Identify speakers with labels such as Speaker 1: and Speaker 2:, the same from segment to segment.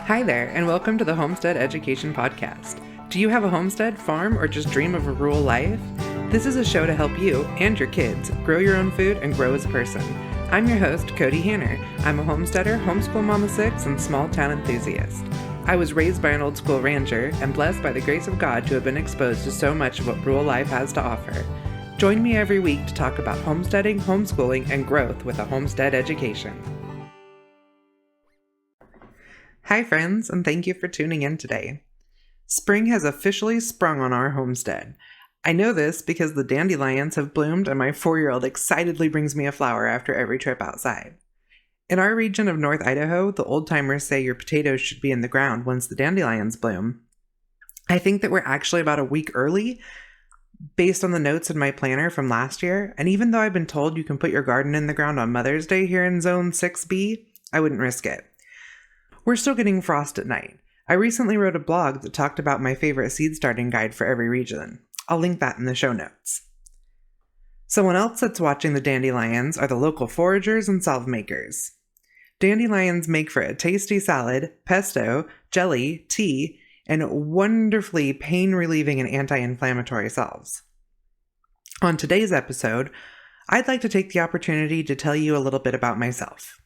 Speaker 1: Hi there, and welcome to the Homestead Education Podcast. Do you have a homestead, farm, or just dream of a rural life? This is a show to help you and your kids grow your own food and grow as a person. I'm your host, Cody Hanner. I'm a homesteader, homeschool mom of 6, and small town enthusiast. I was raised by an old school rancher and blessed by the grace of God to have been exposed to so much of what rural life has to offer. Join me every week to talk about homesteading, homeschooling, and growth with a homestead education. Hi friends, and thank you for tuning in today. Spring has officially sprung on our homestead. I know this because the dandelions have bloomed and my 4-year-old excitedly brings me a flower after every trip outside. In our region of North Idaho, the old-timers say your potatoes should be in the ground once the dandelions bloom. I think that we're actually about a week early based on the notes in my planner from last year, and even though I've been told you can put your garden in the ground on Mother's Day here in Zone 6B, I wouldn't risk it. We're still getting frost at night. I recently wrote a blog that talked about my favorite seed starting guide for every region. I'll link that in the show notes. Someone else that's watching the dandelions are the local foragers and salve makers. Dandelions make for a tasty salad, pesto, jelly, tea, and wonderfully pain-relieving and anti-inflammatory salves. On today's episode, I'd like to take the opportunity to tell you a little bit about myself.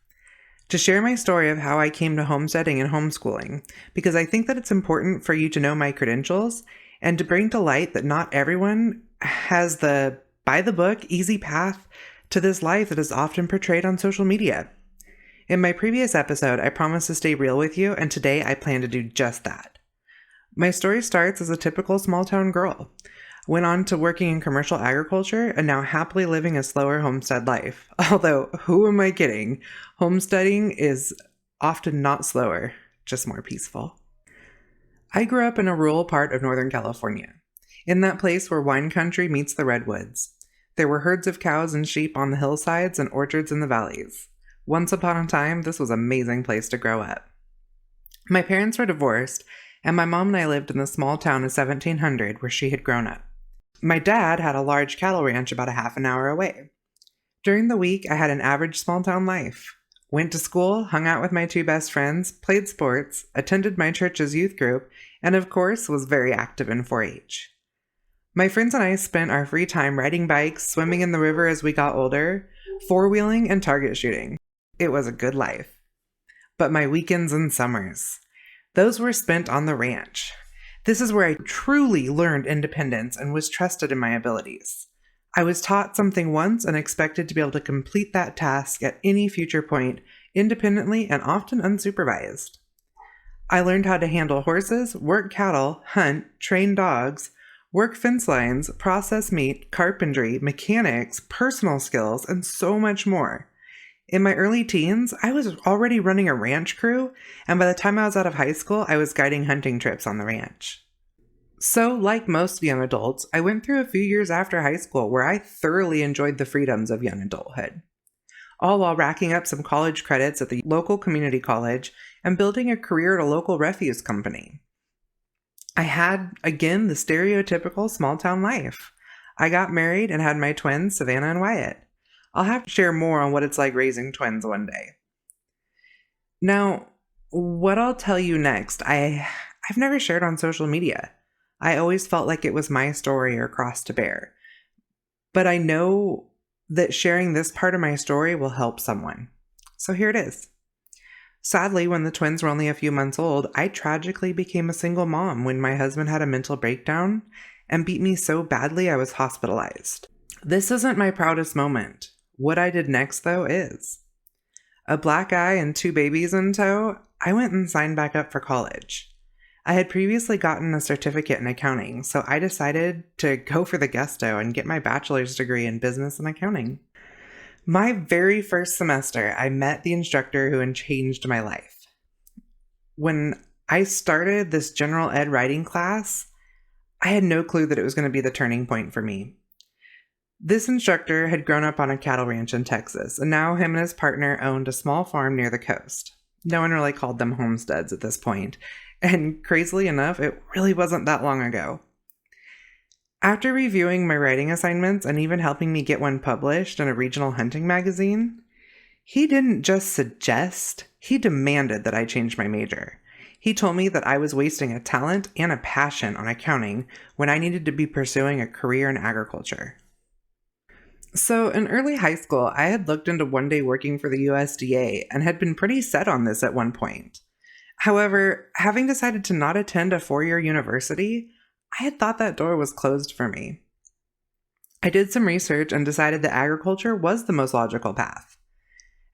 Speaker 1: To share my story of how I came to homesteading and homeschooling, because I think that it's important for you to know my credentials and to bring to light that not everyone has the by-the-book, easy path to this life that is often portrayed on social media. In my previous episode, I promised to stay real with you, and today I plan to do just that. My story starts as a typical small-town girl. Went on to working in commercial agriculture and now happily living a slower homestead life. Although, who am I kidding? Homesteading is often not slower, just more peaceful. I grew up in a rural part of Northern California, in that place where wine country meets the redwoods. There were herds of cows and sheep on the hillsides and orchards in the valleys. Once upon a time, this was an amazing place to grow up. My parents were divorced, and my mom and I lived in the small town of 1700 where she had grown up. My dad had a large cattle ranch about a half an hour away. During the week, I had an average small-town life. Went to school, hung out with my 2 best friends, played sports, attended my church's youth group, and of course, was very active in 4-H. My friends and I spent our free time riding bikes, swimming in the river as we got older, 4-wheeling, and target shooting. It was a good life. But my weekends and summers, those were spent on the ranch. This is where I truly learned independence and was trusted in my abilities. I was taught something once and expected to be able to complete that task at any future point, independently and often unsupervised. I learned how to handle horses, work cattle, hunt, train dogs, work fence lines, process meat, carpentry, mechanics, personal skills, and so much more. In my early teens, I was already running a ranch crew, and by the time I was out of high school, I was guiding hunting trips on the ranch. So, like most young adults, I went through a few years after high school where I thoroughly enjoyed the freedoms of young adulthood, all while racking up some college credits at the local community college and building a career at a local refuse company. I had, again, the stereotypical small-town life. I got married and had my twins, Savannah and Wyatt. I'll have to share more on what it's like raising twins one day. Now, what I'll tell you next, I've never shared on social media. I always felt like it was my story or cross to bear. But I know that sharing this part of my story will help someone. So here it is. Sadly, when the twins were only a few months old, I tragically became a single mom when my husband had a mental breakdown and beat me so badly I was hospitalized. This isn't my proudest moment. What I did next, though, is. A black eye and 2 babies in tow, I went and signed back up for college. I had previously gotten a certificate in accounting, so I decided to go for the gusto and get my bachelor's degree in business and accounting. My very first semester, I met the instructor who had changed my life. When I started this general ed writing class, I had no clue that it was going to be the turning point for me. This instructor had grown up on a cattle ranch in Texas, and now him and his partner owned a small farm near the coast. No one really called them homesteads at this point, and crazily enough, it really wasn't that long ago. After reviewing my writing assignments and even helping me get one published in a regional hunting magazine, he didn't just suggest, he demanded that I change my major. He told me that I was wasting a talent and a passion on accounting when I needed to be pursuing a career in agriculture. So, in early high school, I had looked into one day working for the USDA and had been pretty set on this at one point. However, having decided to not attend a 4-year university, I had thought that door was closed for me. I did some research and decided that agriculture was the most logical path.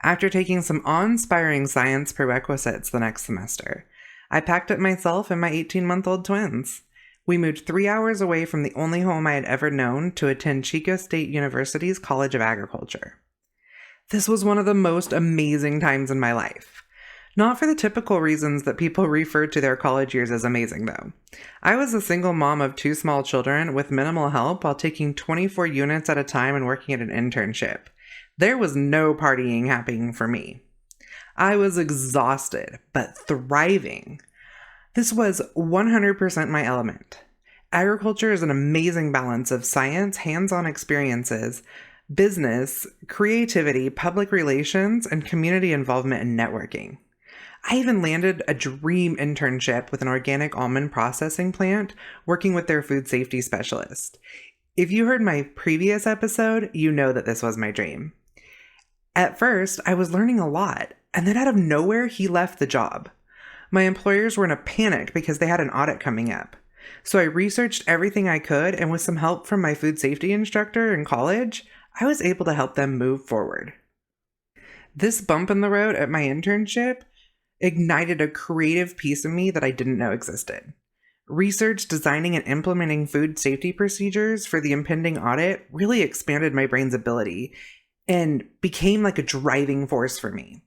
Speaker 1: After taking some awe-inspiring science prerequisites the next semester, I packed up myself and my 18-month-old twins. We moved 3 hours away from the only home I had ever known to attend Chico State University's College of Agriculture. This was one of the most amazing times in my life. Not for the typical reasons that people refer to their college years as amazing, though. I was a single mom of 2 small children with minimal help while taking 24 units at a time and working at an internship. There was no partying happening for me. I was exhausted, but thriving. This was 100% my element. Agriculture is an amazing balance of science, hands-on experiences, business, creativity, public relations, and community involvement and networking. I even landed a dream internship with an organic almond processing plant working with their food safety specialist. If you heard my previous episode, you know that this was my dream. At first, I was learning a lot, and then out of nowhere, he left the job. My employers were in a panic because they had an audit coming up. So I researched everything I could, and with some help from my food safety instructor in college, I was able to help them move forward. This bump in the road at my internship ignited a creative piece of me that I didn't know existed. Research, designing, and implementing food safety procedures for the impending audit really expanded my brain's ability and became like a driving force for me.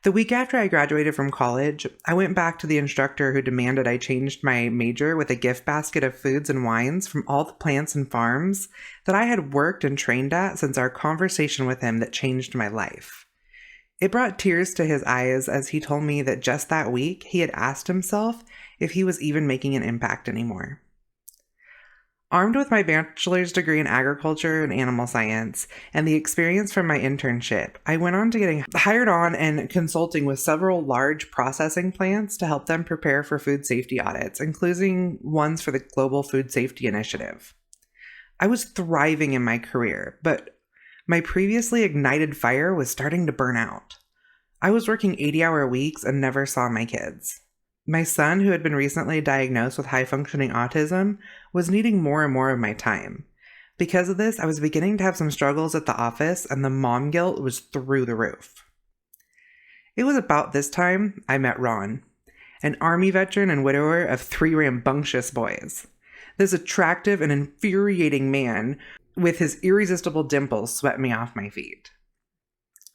Speaker 1: The week after I graduated from college, I went back to the instructor who demanded I changed my major with a gift basket of foods and wines from all the plants and farms that I had worked and trained at since our conversation with him that changed my life. It brought tears to his eyes as he told me that just that week he had asked himself if he was even making an impact anymore. Armed with my bachelor's degree in agriculture and animal science and the experience from my internship, I went on to getting hired on and consulting with several large processing plants to help them prepare for food safety audits, including ones for the Global Food Safety Initiative. I was thriving in my career, but my previously ignited fire was starting to burn out. I was working 80-hour weeks and never saw my kids. My son, who had been recently diagnosed with high-functioning autism, was needing more and more of my time. Because of this, I was beginning to have some struggles at the office, and the mom guilt was through the roof. It was about this time I met Ron, an Army veteran and widower of 3 rambunctious boys. This attractive and infuriating man with his irresistible dimples swept me off my feet.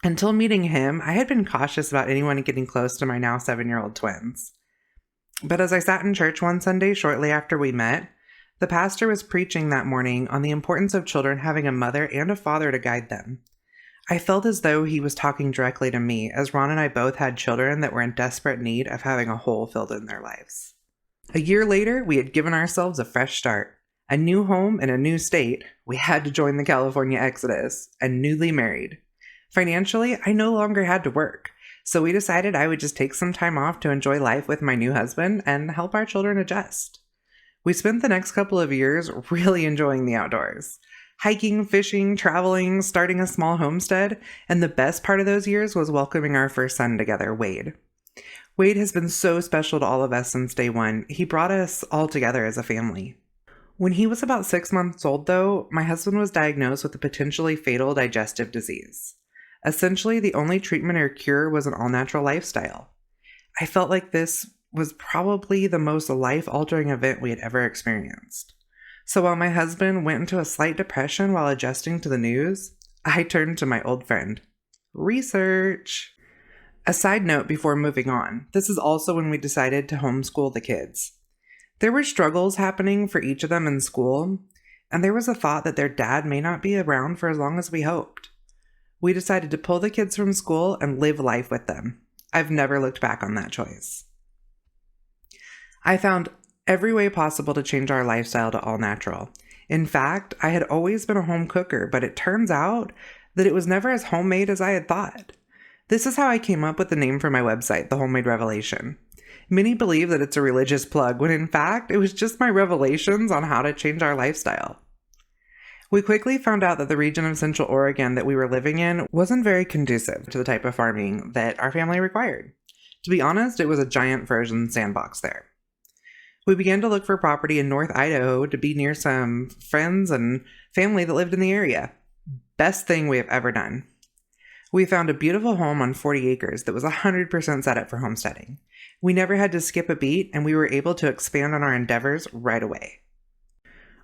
Speaker 1: Until meeting him, I had been cautious about anyone getting close to my now 7-year-old twins. But as I sat in church one Sunday shortly after we met, the pastor was preaching that morning on the importance of children having a mother and a father to guide them. I felt as though he was talking directly to me, as Ron and I both had children that were in desperate need of having a hole filled in their lives. A year later, we had given ourselves a fresh start. A new home in a new state, we had to join the California exodus, and newly married. Financially, I no longer had to work. So we decided I would just take some time off to enjoy life with my new husband and help our children adjust. We spent the next couple of years really enjoying the outdoors. Hiking, fishing, traveling, starting a small homestead, and the best part of those years was welcoming our first son together, Wade. Wade has been so special to all of us since day one. He brought us all together as a family. When he was about 6 months old, though, my husband was diagnosed with a potentially fatal digestive disease. Essentially, the only treatment or cure was an all-natural lifestyle. I felt like this was probably the most life-altering event we had ever experienced. So while my husband went into a slight depression while adjusting to the news, I turned to my old friend, research. A side note before moving on, this is also when we decided to homeschool the kids. There were struggles happening for each of them in school, and there was a thought that their dad may not be around for as long as we hoped. We decided to pull the kids from school and live life with them. I've never looked back on that choice. I found every way possible to change our lifestyle to all natural. In fact, I had always been a home cooker, but it turns out that it was never as homemade as I had thought. This is how I came up with the name for my website, The Homemade Revelation. Many believe that it's a religious plug, when in fact, it was just my revelations on how to change our lifestyle. We quickly found out that the region of Central Oregon that we were living in wasn't very conducive to the type of farming that our family required. To be honest, it was a giant frozen sandbox there. We began to look for property in North Idaho to be near some friends and family that lived in the area. Best thing we have ever done. We found a beautiful home on 40 acres that was 100% set up for homesteading. We never had to skip a beat, and we were able to expand on our endeavors right away.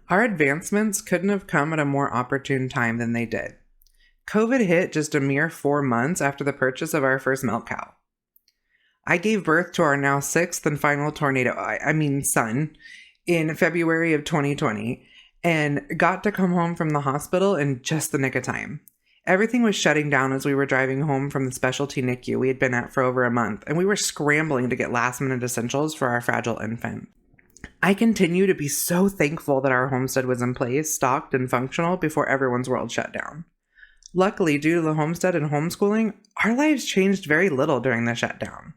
Speaker 1: Our advancements couldn't have come at a more opportune time than they did. COVID hit just a mere 4 months after the purchase of our first milk cow. I gave birth to our now 6th and final son, in February of 2020, and got to come home from the hospital in just the nick of time. Everything was shutting down as we were driving home from the specialty NICU we had been at for over a month, and we were scrambling to get last-minute essentials for our fragile infant. I continue to be so thankful that our homestead was in place, stocked, and functional before everyone's world shut down. Luckily, due to the homestead and homeschooling, our lives changed very little during the shutdown.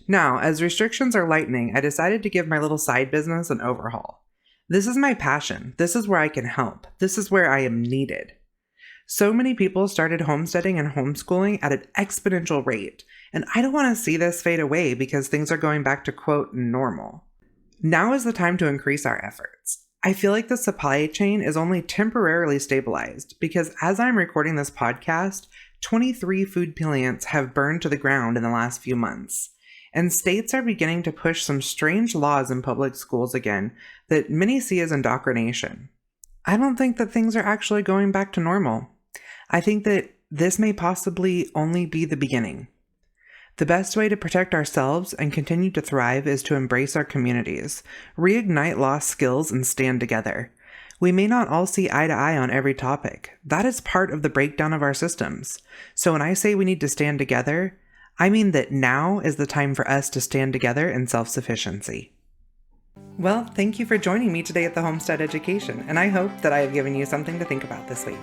Speaker 1: Now, as restrictions are lightening, I decided to give my little side business an overhaul. This is my passion. This is where I can help. This is where I am needed. So many people started homesteading and homeschooling at an exponential rate, and I don't want to see this fade away because things are going back to, quote, normal. Now is the time to increase our efforts. I feel like the supply chain is only temporarily stabilized because as I'm recording this podcast, 23 food plants have burned to the ground in the last few months. And states are beginning to push some strange laws in public schools again that many see as indoctrination. I don't think that things are actually going back to normal. I think that this may possibly only be the beginning. The best way to protect ourselves and continue to thrive is to embrace our communities, reignite lost skills, and stand together. We may not all see eye to eye on every topic. That is part of the breakdown of our systems. So when I say we need to stand together, I mean that now is the time for us to stand together in self-sufficiency. Well, thank you for joining me today at the Homestead Education, and I hope that I have given you something to think about this week.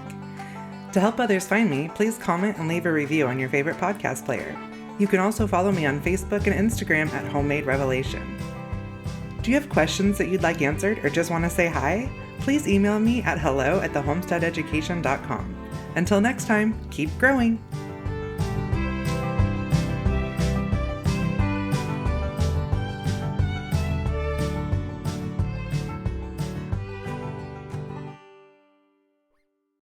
Speaker 1: To help others find me, please comment and leave a review on your favorite podcast player. You can also follow me on Facebook and Instagram at Homemade Revelation. Do you have questions that you'd like answered or just want to say hi? Please email me at hello@thehomesteadeducation.com. Until next time, keep growing!